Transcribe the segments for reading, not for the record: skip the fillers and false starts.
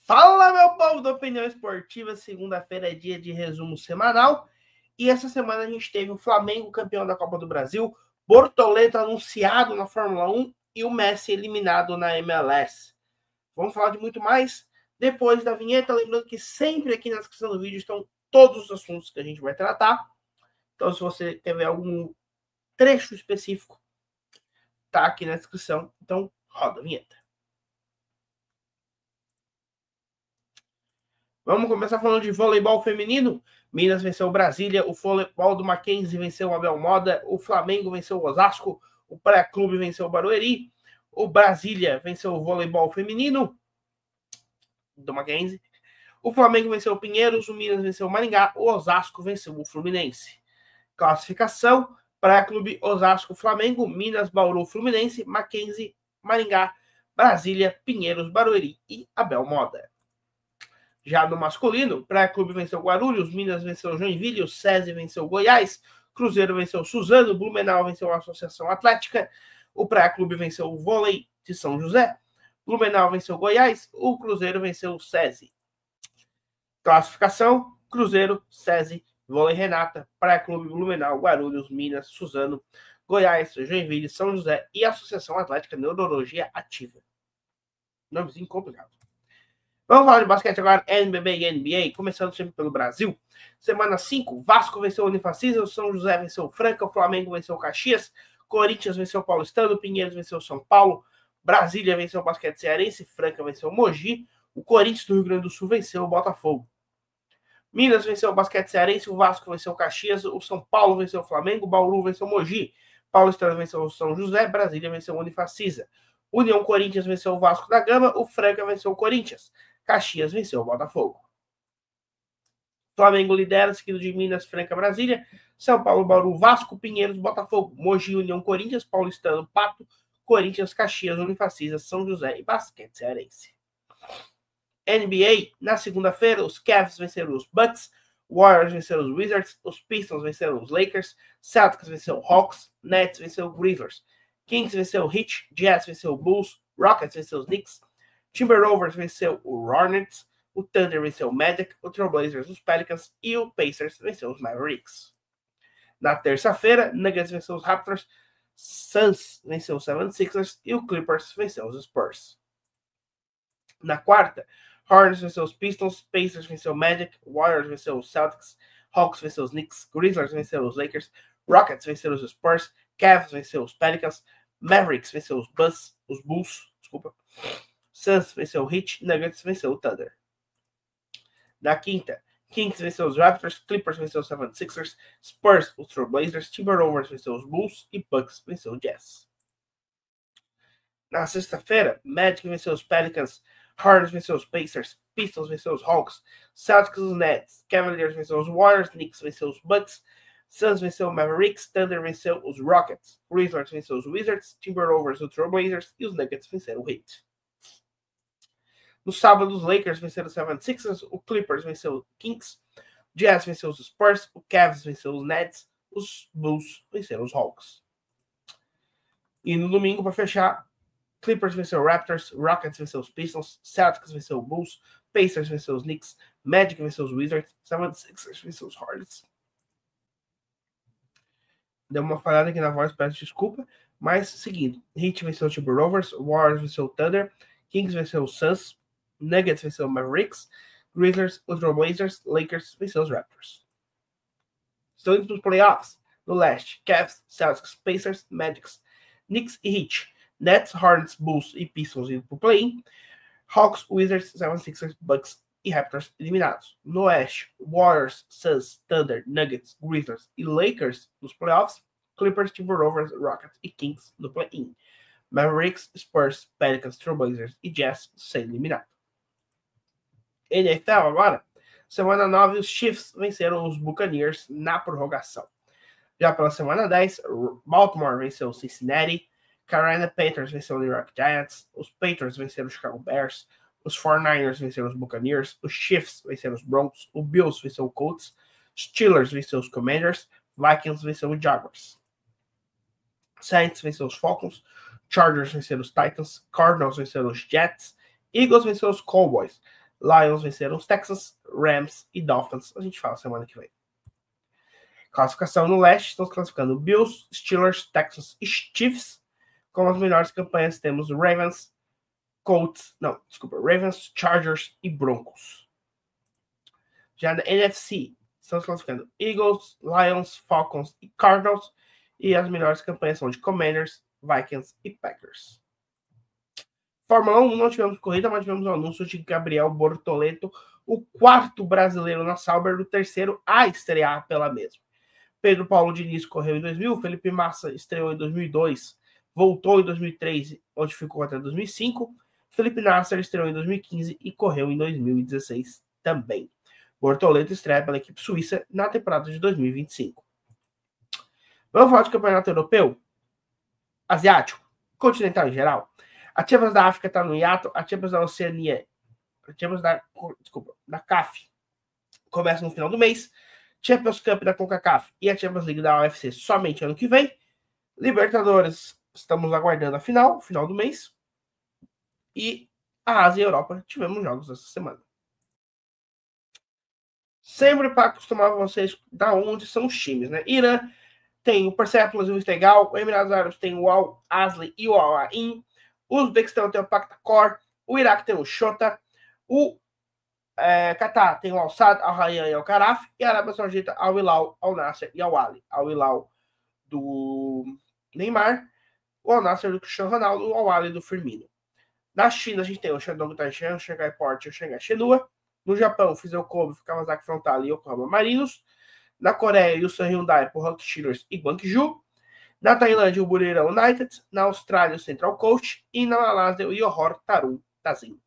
Fala, meu povo da Opinião Esportiva. Segunda-feira é dia de resumo semanal. E essa semana a gente teve o Flamengo campeão da Copa do Brasil, Bortoleto anunciado na Fórmula 1 e o Messi eliminado na MLS. Vamos falar de muito mais depois da vinheta. Lembrando que sempre aqui na descrição do vídeo estão todos os assuntos que a gente vai tratar. Então, se você quer ver algum trecho específico, tá aqui na descrição. Então, roda a vinheta. Vamos começar falando de voleibol feminino. Minas venceu Brasília, o voleibol do Mackenzie venceu o Abel Moda, o Flamengo venceu o Osasco, o Pré-Clube venceu o Barueri, o Brasília venceu o voleibol feminino do Mackenzie, o Flamengo venceu o Pinheiros, o Minas venceu o Maringá, o Osasco venceu o Fluminense. Classificação: Pré-Clube, Osasco, Flamengo, Minas, Bauru, Fluminense, Mackenzie, Maringá, Brasília, Pinheiros, Barueri e Abel Moda. Já no masculino, Pré-Clube venceu Guarulhos, Minas venceu Joinville, o SESI venceu Goiás, Cruzeiro venceu Suzano, Blumenau venceu a Associação Atlética, o Pré-Clube venceu o Vôlei de São José, Blumenau venceu Goiás, o Cruzeiro venceu o SESI. Classificação: Cruzeiro, SESI, Vôlei Renata, Pré-Clube Blumenau, Guarulhos, Minas, Suzano, Goiás, Joinville, São José e Associação Atlética Neurologia Ativa. Nomezinho complicado. Vamos falar de basquete agora, NBB e NBA, começando sempre pelo Brasil. Semana 5, Vasco venceu o Unifacisa, o São José venceu o Franca, o Flamengo venceu o Caxias, Corinthians venceu o Paulistano, Pinheiros venceu o São Paulo, Brasília venceu o Basquete Cearense, Franca venceu o Mogi, o Corinthians do Rio Grande do Sul venceu o Botafogo. Minas venceu o Basquete Cearense, o Vasco venceu o Caxias, o São Paulo venceu o Flamengo, o Bauru venceu o Mogi, Paulistano venceu o São José, Brasília venceu o Unifacisa. União Corinthians venceu o Vasco da Gama, o Franca venceu o Corinthians. Caxias venceu o Botafogo. Flamengo lidera, seguido de Minas, Franca, Brasília, São Paulo, Bauru, Vasco, Pinheiros, Botafogo, Mogi, União Corinthians, Paulistano, Pato, Corinthians, Caxias, Unifacisa, São José e Basquete Cearense. NBA, na segunda-feira, os Cavs venceram os Bucks, Warriors venceram os Wizards, os Pistons venceram os Lakers, Celtics venceu o Hawks, Nets venceu o Grizzlies, Kings venceu o Heat, Jazz venceu o Bulls, Rockets venceu os Knicks, Timberwolves venceu o Hornets, o Thunder venceu o Magic, o Trailblazers os Pelicans e o Pacers venceu os Mavericks. Na terça-feira, Nuggets venceu os Raptors, Suns venceu os 76ers e o Clippers venceu os Spurs. Na quarta, Hornets venceu os Pistons, Pacers venceu o Magic, Warriors venceu os Celtics, Hawks venceu os Knicks, Grizzlies venceu os Lakers, Rockets venceu os Spurs, Cavs venceu os Pelicans, Mavericks venceu os Bulls, Suns venceu o Heat, Nuggets venceu o Thunder. Na quinta, Kings venceu os Raptors, Clippers venceu os 76ers, Spurs os Trailblazers, Timberwolves venceu os Bulls e Bucks venceu o Jazz. Na sexta-feira, Magic venceu os Pelicans, Hornets venceu os Pacers, Pistons venceu os Hawks, Celtics os Nets, Cavaliers venceu os Warriors, Knicks venceu os Bucks, Suns venceu o Mavericks, Thunder venceu os Rockets, Grizzlies venceu os Wizards, Timberwolves os Trailblazers e os Nuggets venceram o Heat. No sábado, os Lakers venceram os 76ers, o Clippers venceu o Kings, o Jazz venceu os Spurs, o Cavs venceu os Nets, os Bulls venceram os Hawks. E no domingo, para fechar, Clippers venceu os Raptors, Rockets venceu os Pistons, Celtics venceu os Bulls, Pacers venceu os Knicks, Magic venceu os Wizards, 76ers venceu os Hornets. Deu uma falhada aqui na voz, peço desculpa, mas seguindo, Heat venceu o Timberwolves, Warriors venceu o Thunder, Kings venceu o Suns, Nuggets venceu o Mavericks, Grizzlies, os Trailblazers, Lakers venceu os Raptors. Estão indo para os playoffs. No leste, Cavs, Celtics, Pacers, Magics, Knicks e Heat, Nets, Hornets, Bulls e Pistons indo para o play-in, Hawks, Wizards, 76ers, Bucks e Raptors eliminados. No oeste, Warriors, Suns, Thunder, Nuggets, Grizzlies e Lakers nos playoffs, Clippers, Timberwolves, Rockets e Kings no play-in. Mavericks, Spurs, Pelicans, Trailblazers e Jazz sendo eliminados. NFL agora. Semana 9, os Chiefs venceram os Buccaneers na prorrogação. Já pela semana 10, Baltimore venceu o Cincinnati, Carolina Panthers venceu o New York Giants, os Patriots venceram os Chicago Bears, os 49ers venceram os Buccaneers, os Chiefs venceram os Broncos, o Bills venceu o Colts, Steelers venceu os Commanders, Vikings venceu o Jaguars. Saints venceu os Falcons, Chargers venceram os Titans, Cardinals venceram os Jets, Eagles venceu os Cowboys, Lions venceram os Texans, Rams e Dolphins. A gente fala semana que vem. Classificação no leste, estamos classificando Bills, Steelers, Texans e Chiefs. Com as melhores campanhas temos Ravens, Ravens, Chargers e Broncos. Já na NFC, estamos classificando Eagles, Lions, Falcons e Cardinals. E as melhores campanhas são de Commanders, Vikings e Packers. Fórmula 1, não tivemos corrida, mas tivemos o anúncio de Gabriel Bortoleto, o quarto brasileiro na Sauber, o terceiro a estrear pela mesma. Pedro Paulo Diniz correu em 2000, Felipe Massa estreou em 2002, voltou em 2003, onde ficou até 2005. Felipe Nasser estreou em 2015 e correu em 2016 também. Bortoleto estreia pela equipe suíça na temporada de 2025. Vamos falar de campeonato europeu? Asiático? Continental em geral? A Champions da África está no hiato, a Champions da Oceania, da CAF, começa no final do mês. Champions Cup da CONCACAF e a Champions League da UFC somente ano que vem. Libertadores, estamos aguardando a final do mês. E a Ásia e a Europa, tivemos jogos essa semana. Sempre para acostumar vocês da onde são os times, né? Irã tem o Persepolis e o Istegal, o Emirados Árabes tem o Al Asli e o Al Ain, o Uzbequistão tem o Pakhtakor, o Iraque tem o Shota, o Catar tem o Al Sadd, Al Rayyan e Al Karaf, e a Arábia Saudita Al Hilal, Al Nasser e Al Ali. Al Hilal do Neymar, o Al Nasser do Cristiano Ronaldo, o Al Ali do Firmino. Na China a gente tem o Shandong Taishan, o Shanghai Port e o Shanghai Shenhua. No Japão, Fusel Kobe, Kawasaki Frontale e Yokohama Marinos. Na Coreia, Yusan Hyundai, Pohang Steelers e Guangzhou. Na Tailândia, o Buriram United. Na Austrália, o Central Coast. E na Malásia, o Johor Darul Ta'zim.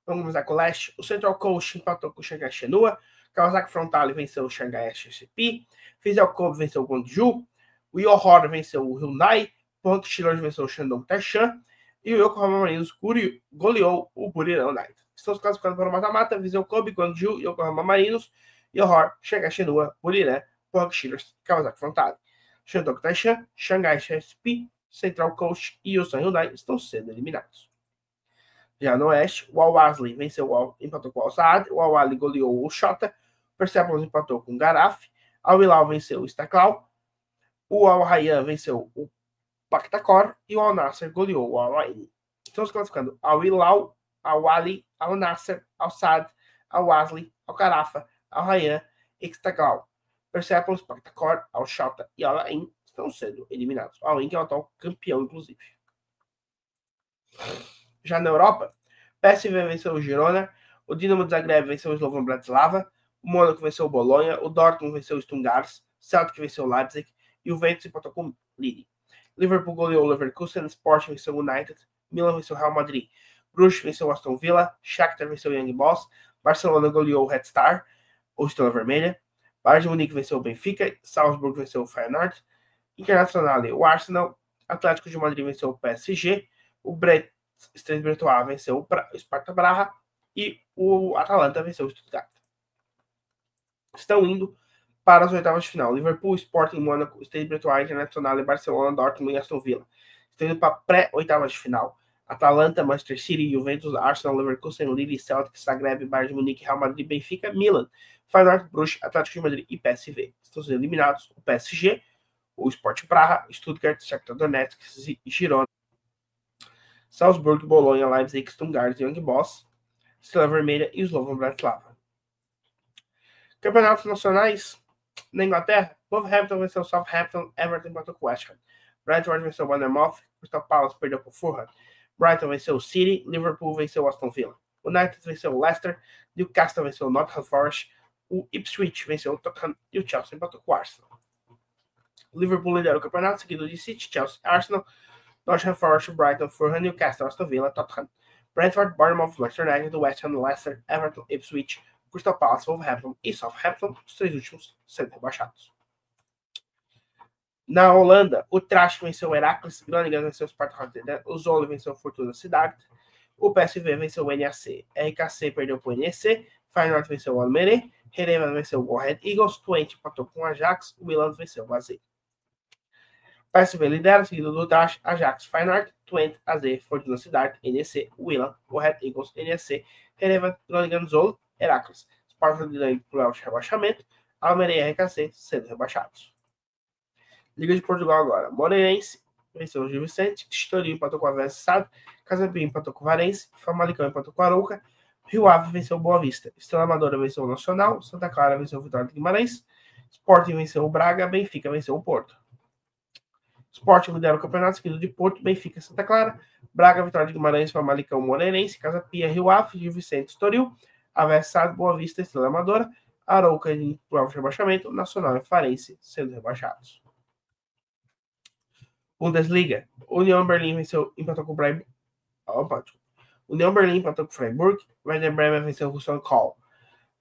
Vamos começar com o leste. O Central Coast empatou com o Shanghai Shenhua. Kawasaki Frontale venceu o Shanghai SCP. Fusel Kobe venceu o Guangzhou. O Johor venceu o Hyundai. Pohang Steelers venceu o Shandong Taishan. E o Yokohama Marinos goleou o Buriram United. Estamos classificando para o mata-mata. Viseu Kobe, Guangzhou, Yokohama Marinos, Johor, Shanghai Shenhua, Buriram, Pohang Steelers, Kawasaki Frontale. Shandong Taishan, Shanghai SCP, Central Coast e Yusan Hyundai estão sendo eliminados. Já no oeste, o Al Asli empatou com o Al Saad, o Al Ali goleou o Shota, o Persepolis empatou com o Garaf, Al Hilal venceu o Istiklal, o Al Rayyan venceu o Pakhtakor e o Al Nasser goleou o Al Ain. Estamos classificando Al Hilal, Al Ali, Al Nasser, Al Sadd, Al Asli, Al Karafa, Al Rayyan, Istiklal. Persepolis, Pakhtakor, Al Shota e Al Ain estão sendo eliminados. Al Ain que é o atual campeão, inclusive. Já na Europa, PSV venceu o Girona, o Dinamo de Zagreb venceu o Slovan Bratislava, o Mônaco venceu o Bolonha, o Dortmund venceu o Stuttgart, Celtic venceu o Leipzig e o Juventus empatou com o Lille. Liverpool goleou o Leverkusen, Sporting venceu o United, Milan venceu o Real Madrid, Bruges venceu o Aston Villa, Shakhtar venceu o Young Boys, Barcelona goleou o Red Star, ou Estrela Vermelha, Bayern de Munique venceu o Benfica, Salzburg venceu o Feyenoord, Internacional o Arsenal, Atlético de Madrid venceu o PSG, o Brest Bretois venceu o Sparta Braga e o Atalanta venceu o Stuttgart. Estão indo para as oitavas de final. Liverpool, Sporting, Mônaco, Stade Bretois, Internacional, Barcelona, Dortmund e Aston Villa. Estão indo para pré-oitavas de final. Atalanta, Manchester City, Juventus, Arsenal, Leverkusen, Lille, Celtic, Zagreb, Bayern de Munique, Real Madrid, Benfica, Milan, Feyenoord, Bruges, Atlético de Madrid e PSV. Estão sendo eliminados o PSG, o Sport Praha, Stuttgart, Shakhtar Donetsk e Girona. Salzburg, Bolonha, Leipzig, Stuttgart, Young Boys, Estrela Vermelha e Slovan Bratislava. Campeonatos nacionais na Inglaterra, Wolverhampton venceu o Southampton, Everton empatou com o West Ham, Brentford venceu o Bournemouth, Crystal Palace perdeu com o Fulham, Brighton venceu o City, Liverpool venceu o Aston Villa, United venceu o Leicester, Newcastle venceu o Nottingham Forest, o Ipswich venceu o Tottenham e o Chelsea empatou com o Arsenal. O Liverpool lidera o campeonato, seguido de City, Chelsea, Arsenal, Nottingham Forest, Brighton, Fulham, Newcastle, Aston Villa, Tottenham, Brentford, Bournemouth, Manchester United, West Ham, Leicester, Everton, Ipswich, Crystal Palace, Wolverhampton e Southampton, os três últimos sendo rebaixados. Na Holanda, o Trash venceu o Heracles, Groningen venceu o Sparta Rotterdam, o Zwolle venceu o Fortuna Sittard, o PSV venceu o NAC, RKC perdeu para o NEC, Feyenoord venceu o Almere, Herenveen venceu o Go Ahead Eagles, Twente empatou com o Ajax, o Milan venceu o AZ. PSV lidera, seguido do Dash, Ajax, Feyenoord, Twente, AZ, Fortuna Sittard, NEC, Willem, o Red Eagles, NEC, Herevan, Groningen Zolo, Heracles. Sport de playoff de rebaixamento, Almeria e RKC sendo rebaixados. Liga de Portugal agora. Moreirense venceu o Gil Vicente, Estoril empatou com a Vélez Sábio, Casampinho empatou com o Varense, Famalicão empatou com o Arouca, Rio Ave venceu o Boa Vista, Estrela Amadora venceu o Nacional, Santa Clara venceu o Vitória de Guimarães, Sporting venceu o Braga, Benfica venceu o Porto. Sporting lidera o campeonato, seguido de Porto, Benfica, Santa Clara, Braga, Vitória de Guimarães, Famalicão, Moreirense, Casa Pia, Rio Ave, Gil Vicente, Estoril, Aves Sábio, Boa Vista, Estrela Amadora, Arouca em prova de rebaixamento, Nacional e Farense sendo rebaixados. Bundesliga, União Berlim empatou com o Freiburg. União Berlim empatou com o Freiburg, Werder Bremen venceu o Russell Call,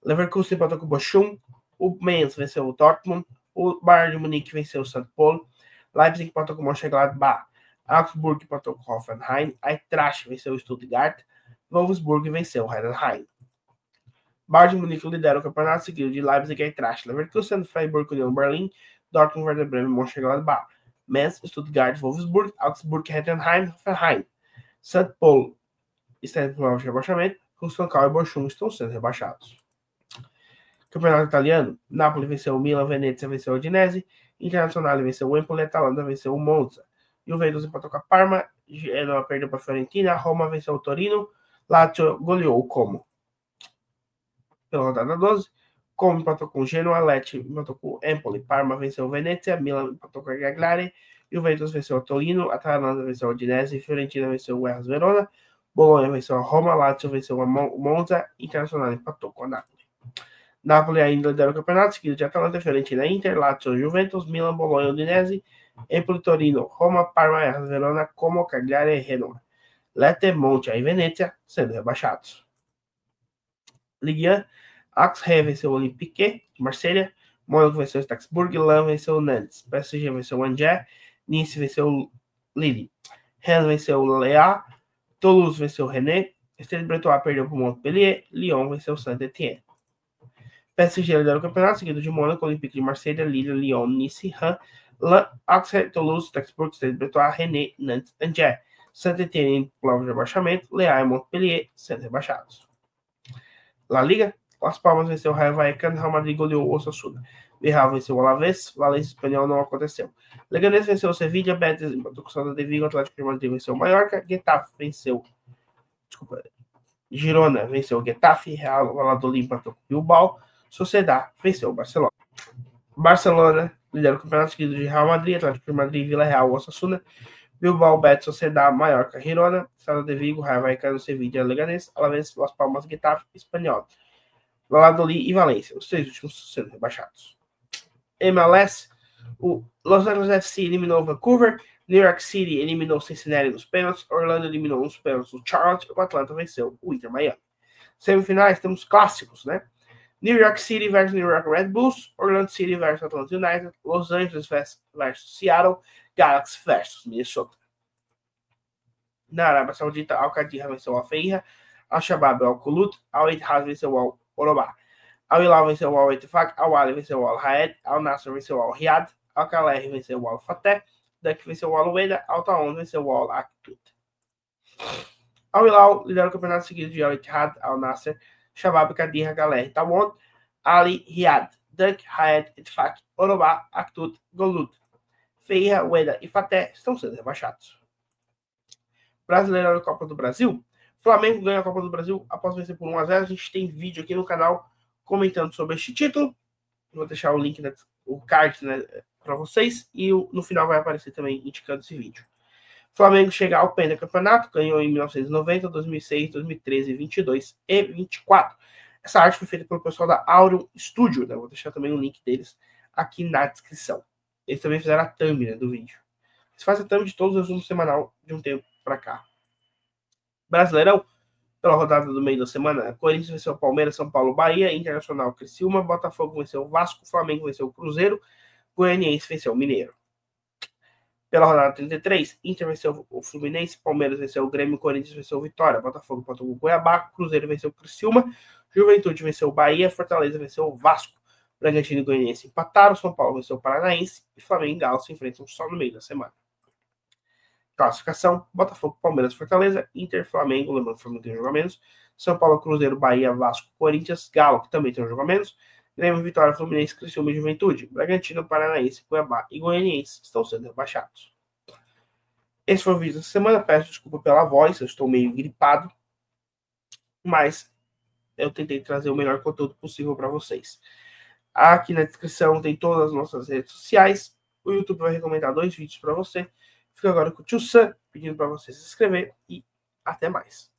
Leverkusen empatou com o Bochum, o Mainz venceu o Dortmund, o Bayern de Munique venceu o St. Paulo, Leipzig empatou com o Mönchengladbach, Augsburg empatou com o Hoffenheim, Eintracht venceu o Stuttgart, Wolfsburg venceu o Heidenheim. Bayern de Munique lidera o campeonato, seguido de Leipzig, Eintracht, Leverkusen, Freiburg, União Berlim, Dortmund, Werder Bremen, Mönchengladbach, Mainz, Stuttgart, Wolfsburg, Augsburg, Heidenheim, Hoffenheim, St. Paulo está em prova de rebaixamento, Russell Call e Bochum estão sendo rebaixados. Campeonato italiano, Napoli venceu o Milan, Venezia venceu o Udinese, Internazionale venceu o Empoli, Atalanta venceu o Monza, Juventus empatou com a Parma, Genoa perdeu para a Fiorentina, Roma venceu o Torino, Lazio goleou o Como. Pela rodada 12, Como empatou com o Genoa, Lecce empatou com o Empoli, Parma venceu o Venezia, Milan empatou com a Cagliari, Juventus venceu o Torino, Atalanta venceu o Udinese, Fiorentina venceu o Hellas Verona, Bologna venceu a Roma, Lazio venceu o Monza, Internazionale empatou com a Napoli. Napoli ainda lidera o campeonato, seguido de Atalanta, Fiorentina, Inter, Lazio, Juventus, Milan, Bologna, Udinese, Empoli, Torino, Roma, Parma, Hellas Verona, Como, Cagliari e Genoa. Lecce, Monza e Venezia sendo rebaixados. Ligue 1, Auxerre venceu o Olympique de Marselha, Mônaco venceu o Strasbourg, Lens venceu o Nantes, PSG venceu o Angers, Nice venceu o Lille, Rennes venceu o Lea, Toulouse venceu o Rennes, Stade Bretois perdeu para o Montpellier, Lyon venceu o Saint-Étienne. PSG lidera o campeonato, seguido de Mônaco, Olympique de Marselha, Lille, Lyon, Nice, Rennes, Auxerre, Toulouse, Strasbourg, Stade Bretois, Rennes, Nantes, Angers, Saint-Étienne em prova de rebaixamento, Lea e Montpellier sendo rebaixados. La Liga, Las Palmas venceu o Rayo Vallecano, Real Madrid goleou o Osasuna. Villarreal venceu o Alavés, Valência Espanhol não aconteceu. Leganés venceu o Sevilla, Betis empatou com o Celta de Vigo, Atlético de Madrid venceu o Mallorca, Getafe venceu... Girona venceu o Getafe, Real Valladolid empatou com o Bilbao, Sociedad venceu o Barcelona. Barcelona lidera o campeonato, seguido de Real Madrid, Atlético de Madrid, Villarreal, Osasuna, Bilbao, Betis, Sociedad, Mallorca, Girona, Celta de Vigo, Rayo Vallecano, Sevilla, Leganés, Alavés, Las Palmas, Getafe, Espanhol, Valladolid e Valência, os três últimos sendo rebaixados. MLS, o Los Angeles FC eliminou o Vancouver, New York City eliminou o Cincinnati nos pênaltis, Orlando eliminou os pênaltis do Charlotte, o Atlanta venceu o Inter Miami. Semifinais, temos clássicos, né? New York City versus New York Red Bulls, Orlando City versus Atlanta United, Los Angeles versus Seattle, Galaxy versus Minnesota. Na Arábia Saudita, Al-Qadira venceu o Al-Feira, Al-Shabaab e Al-Kulut, Al-Ittihad venceu o Al-Orobá, Al-Hilal venceu o Al-Ittifaq, Al-Ahly venceu o Al-Raed, Al-Nasser venceu o Al-Riyadh, Al-Khaler venceu o Al-Fateh, Duck venceu o Al-Ueda, Al-Taon venceu o Al-Aktut. Al-Hilal lidera o campeonato seguido de Al-Ittihad, Al-Nasser, Shabab, Qadira, Galer, Tawon, Ali, Riyadh, Duck, Raed, Ittifaq, Orobá, Aktut, Golut, Feira, Ueda e Fateh estão sendo rebaixados. Brasileiro da Copa do Brasil. Flamengo ganha a Copa do Brasil após vencer por 1-0. A gente tem vídeo aqui no canal comentando sobre este título. Vou deixar o link, o card, né, para vocês. E no final vai aparecer também indicando esse vídeo. Flamengo chega ao pentacampeonato, ganhou em 1990, 2006, 2013, 22 e 24. Essa arte foi feita pelo pessoal da Aurum Studio, né? Vou deixar também o link deles aqui na descrição. Eles também fizeram a thumb, né, do vídeo. Eles fazem a thumb de todos os resumos semanal de um tempo para cá. Brasileirão, pela rodada do meio da semana, Corinthians venceu o Palmeiras, São Paulo, Bahia, Internacional, Criciúma, Botafogo venceu o Vasco, Flamengo venceu o Cruzeiro, Goianiense venceu o Mineiro. Pela rodada 33, Inter venceu o Fluminense, Palmeiras venceu o Grêmio, Corinthians venceu o Vitória, Botafogo empatou com o Cuiabá, Cruzeiro venceu o Criciúma, Juventude venceu o Bahia, Fortaleza venceu o Vasco, Bragantino e Goianiense empataram, São Paulo venceu o Paranaense e Flamengo e Galo se enfrentam só no meio da semana. Classificação: Botafogo, Palmeiras, Fortaleza, Inter, Flamengo, lembrando que o Flamengo tem um jogo a menos, São Paulo, Cruzeiro, Bahia, Vasco, Corinthians, Galo, que também tem um jogo a menos, Grêmio, Vitória, Fluminense, Criciúma e Juventude, Bragantino, Paranaense, Cuiabá e Goianiense estão sendo rebaixados. Esse foi o vídeo dessa semana. Peço desculpa pela voz, eu estou meio gripado, mas eu tentei trazer o melhor conteúdo possível para vocês. Aqui na descrição tem todas as nossas redes sociais. O YouTube vai recomendar 2 vídeos para você. Fico agora com o Tio Sam, pedindo para você se inscrever e até mais.